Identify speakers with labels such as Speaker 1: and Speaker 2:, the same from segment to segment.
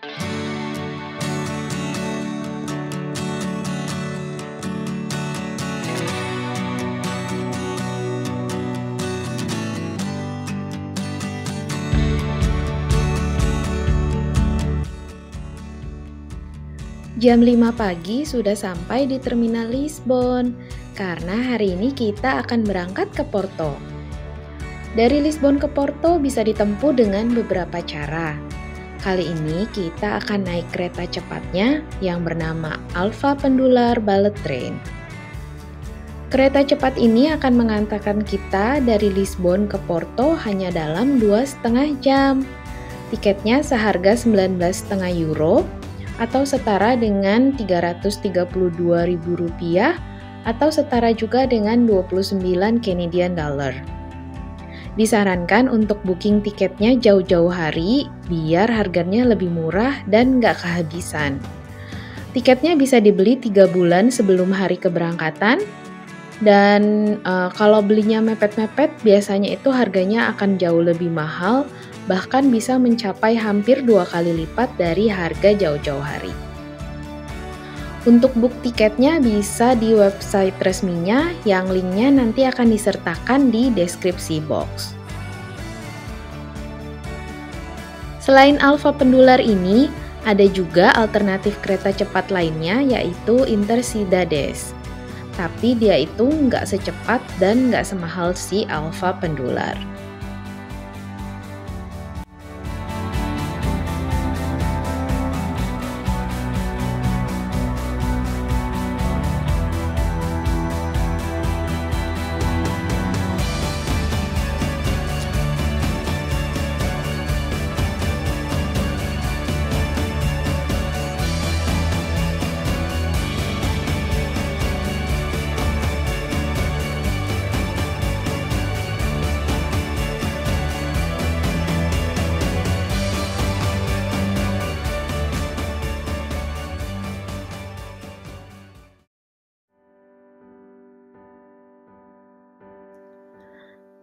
Speaker 1: Jam 5 pagi sudah sampai di Terminal Lisbon, karena hari ini kita akan berangkat ke Porto. Dari Lisbon ke Porto bisa ditempuh dengan beberapa cara. Kali ini kita akan naik kereta cepatnya yang bernama Alva Pendular Bullet Train. Kereta cepat ini akan mengantarkan kita dari Lisbon ke Porto hanya dalam 2,5 jam. Tiketnya seharga 19,5 euro atau setara dengan Rp332.000 atau setara juga dengan 29 Canadian dollar. Disarankan untuk booking tiketnya jauh-jauh hari biar harganya lebih murah dan nggak kehabisan. Tiketnya bisa dibeli 3 bulan sebelum hari keberangkatan dan kalau belinya mepet-mepet biasanya itu harganya akan jauh lebih mahal, bahkan bisa mencapai hampir 2 kali lipat dari harga jauh-jauh hari. Untuk book tiketnya bisa di website resminya yang linknya nanti akan disertakan di deskripsi box. Selain Alva Pendular ini, ada juga alternatif kereta cepat lainnya yaitu Intercidades. Tapi dia itu nggak secepat dan nggak semahal si Alva Pendular.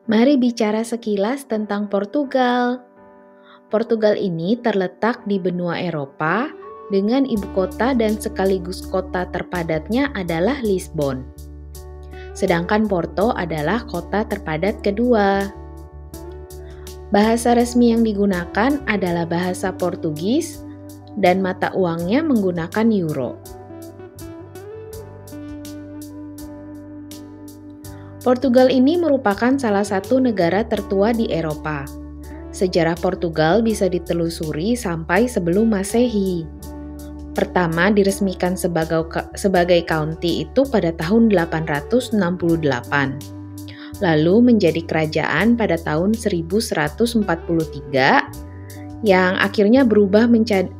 Speaker 1: Mari bicara sekilas tentang Portugal. Portugal ini terletak di benua Eropa dengan ibu kota dan sekaligus kota terpadatnya adalah Lisbon. Sedangkan Porto adalah kota terpadat kedua. Bahasa resmi yang digunakan adalah bahasa Portugis dan mata uangnya menggunakan euro. Portugal ini merupakan salah satu negara tertua di Eropa. Sejarah Portugal bisa ditelusuri sampai sebelum Masehi. Pertama diresmikan sebagai county itu pada tahun 868. Lalu menjadi kerajaan pada tahun 1143 yang akhirnya berubah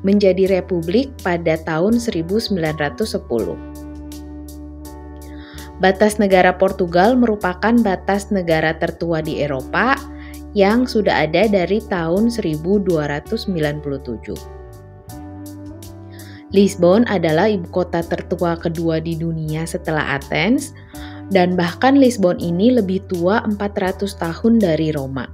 Speaker 1: menjadi republik pada tahun 1910. Batas negara Portugal merupakan batas negara tertua di Eropa yang sudah ada dari tahun 1297. Lisbon adalah ibu kota tertua kedua di dunia setelah Athens, dan bahkan Lisbon ini lebih tua 400 tahun dari Roma.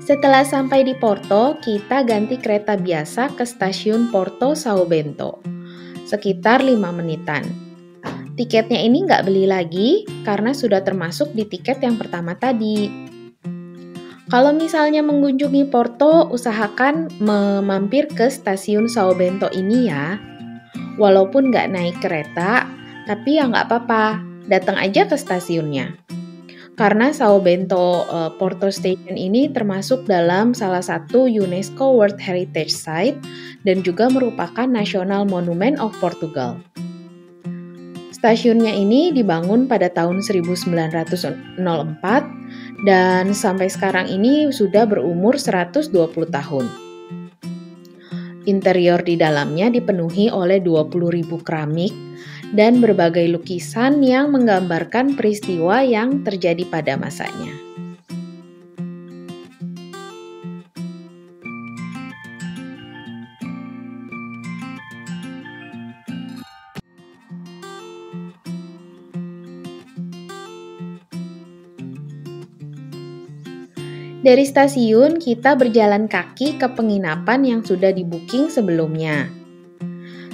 Speaker 1: Setelah sampai di Porto, kita ganti kereta biasa ke stasiun Porto São Bento, sekitar 5 menitan. Tiketnya ini nggak beli lagi karena sudah termasuk di tiket yang pertama tadi. Kalau misalnya mengunjungi Porto, usahakan mampir ke stasiun São Bento ini ya. Walaupun nggak naik kereta, tapi ya nggak apa-apa, datang aja ke stasiunnya. Karena São Bento Porto Station ini termasuk dalam salah satu UNESCO World Heritage Site dan juga merupakan National Monument of Portugal. Stasiunnya ini dibangun pada tahun 1904 dan sampai sekarang ini sudah berumur 120 tahun. Interior di dalamnya dipenuhi oleh 20.000 keramik dan berbagai lukisan yang menggambarkan peristiwa yang terjadi pada masanya. Dari stasiun, kita berjalan kaki ke penginapan yang sudah di-booking sebelumnya.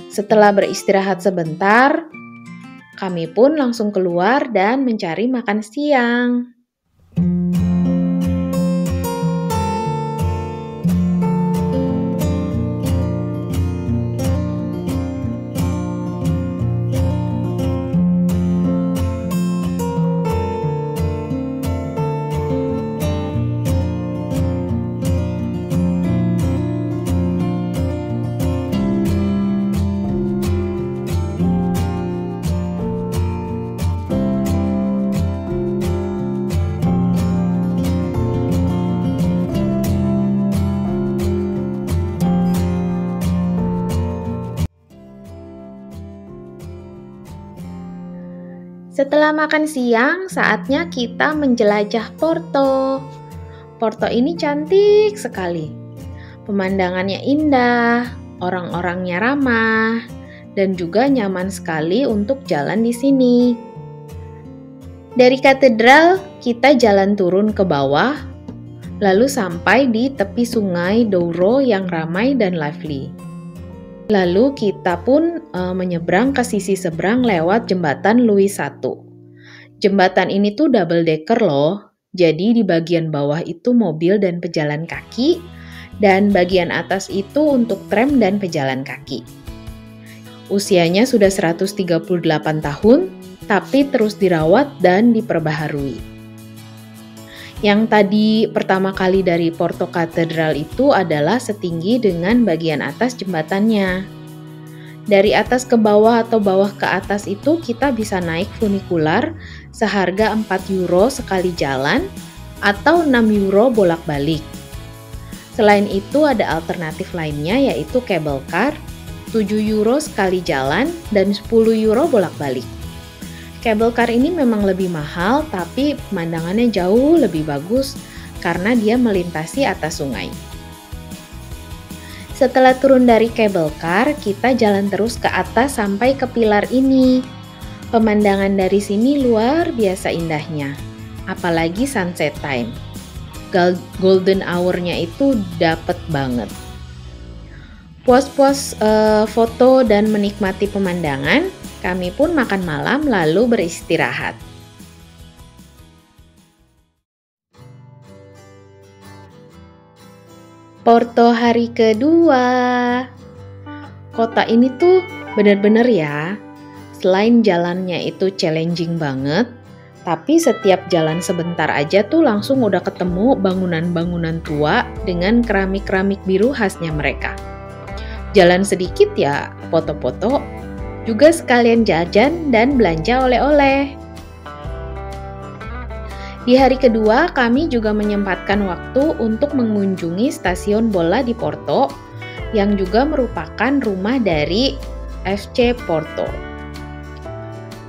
Speaker 1: Setelah beristirahat sebentar, kami pun langsung keluar dan mencari makan siang. Setelah makan siang, saatnya kita menjelajah Porto. Porto ini cantik sekali. Pemandangannya indah, orang-orangnya ramah, dan juga nyaman sekali untuk jalan di sini. Dari katedral, kita jalan turun ke bawah, lalu sampai di tepi sungai Douro yang ramai dan lively. Lalu kita pun menyeberang ke sisi seberang lewat jembatan Louis I. Jembatan ini tuh double decker loh, jadi di bagian bawah itu mobil dan pejalan kaki, dan bagian atas itu untuk tram dan pejalan kaki. Usianya sudah 138 tahun, tapi terus dirawat dan diperbaharui. Yang tadi pertama kali dari Porto Katedral itu adalah setinggi dengan bagian atas jembatannya. Dari atas ke bawah atau bawah ke atas itu kita bisa naik funikular seharga 4 euro sekali jalan atau 6 euro bolak-balik. Selain itu ada alternatif lainnya yaitu cable car, 7 euro sekali jalan dan 10 euro bolak-balik. Cable car ini memang lebih mahal, tapi pemandangannya jauh lebih bagus karena dia melintasi atas sungai. Setelah turun dari cable car, kita jalan terus ke atas sampai ke pilar ini. Pemandangan dari sini luar biasa indahnya, apalagi sunset time. Golden hour-nya itu dapet banget. Puas-puas foto dan menikmati pemandangan, kami pun makan malam lalu beristirahat. Porto hari kedua. Kota ini tuh bener-bener ya, selain jalannya itu challenging banget, tapi setiap jalan sebentar aja tuh langsung udah ketemu bangunan-bangunan tua dengan keramik-keramik biru khasnya mereka. Jalan sedikit ya, foto-foto, juga sekalian jajan dan belanja oleh-oleh. Di hari kedua, kami juga menyempatkan waktu untuk mengunjungi stasiun bola di Porto, yang juga merupakan rumah dari FC Porto.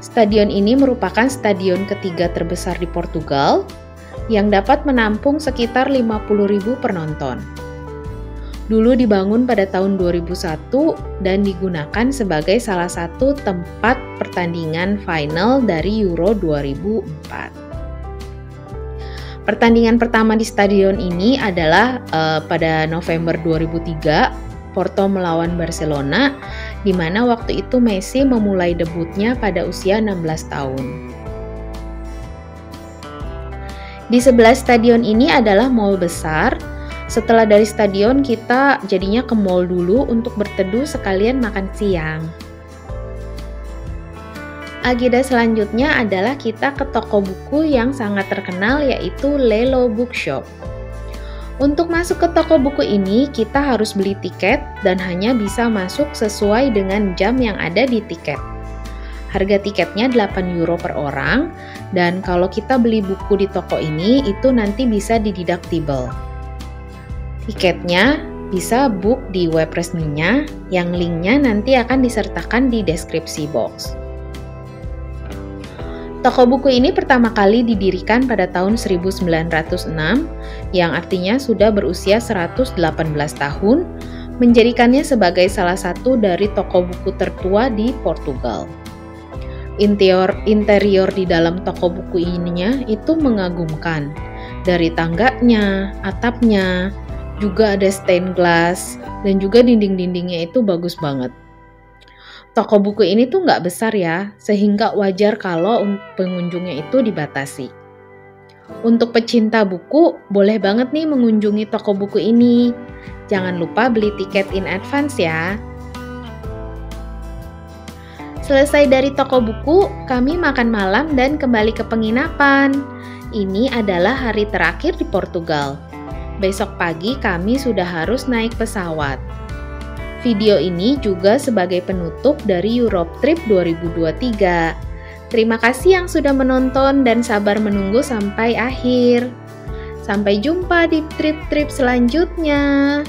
Speaker 1: Stadion ini merupakan stadion ketiga terbesar di Portugal, yang dapat menampung sekitar 50.000 penonton. Dulu dibangun pada tahun 2001 dan digunakan sebagai salah satu tempat pertandingan final dari Euro 2004. Pertandingan pertama di stadion ini adalah pada November 2003, Porto melawan Barcelona, di mana waktu itu Messi memulai debutnya pada usia 16 tahun. Di sebelah stadion ini adalah mall besar. Setelah dari stadion, kita jadinya ke mall dulu untuk berteduh sekalian makan siang. Agenda selanjutnya adalah kita ke toko buku yang sangat terkenal yaitu Lelo Bookshop. Untuk masuk ke toko buku ini, kita harus beli tiket dan hanya bisa masuk sesuai dengan jam yang ada di tiket. Harga tiketnya 8 euro per orang, dan kalau kita beli buku di toko ini, itu nanti bisa dideductible. Tiketnya bisa book di web resminya, yang linknya nanti akan disertakan di deskripsi box. Toko buku ini pertama kali didirikan pada tahun 1906, yang artinya sudah berusia 118 tahun, menjadikannya sebagai salah satu dari toko buku tertua di Portugal. Interior di dalam toko buku ininya itu mengagumkan. Dari tangganya, atapnya, juga ada stained glass, dan juga dinding-dindingnya itu bagus banget. Toko buku ini tuh nggak besar ya, sehingga wajar kalau pengunjungnya itu dibatasi. Untuk pecinta buku, boleh banget nih mengunjungi toko buku ini. Jangan lupa beli tiket in advance ya. Selesai dari toko buku, kami makan malam dan kembali ke penginapan. Ini adalah hari terakhir di Portugal. Besok pagi kami sudah harus naik pesawat. Video ini juga sebagai penutup dari Europe Trip 2023. Terima kasih yang sudah menonton dan sabar menunggu sampai akhir. Sampai jumpa di trip-trip selanjutnya.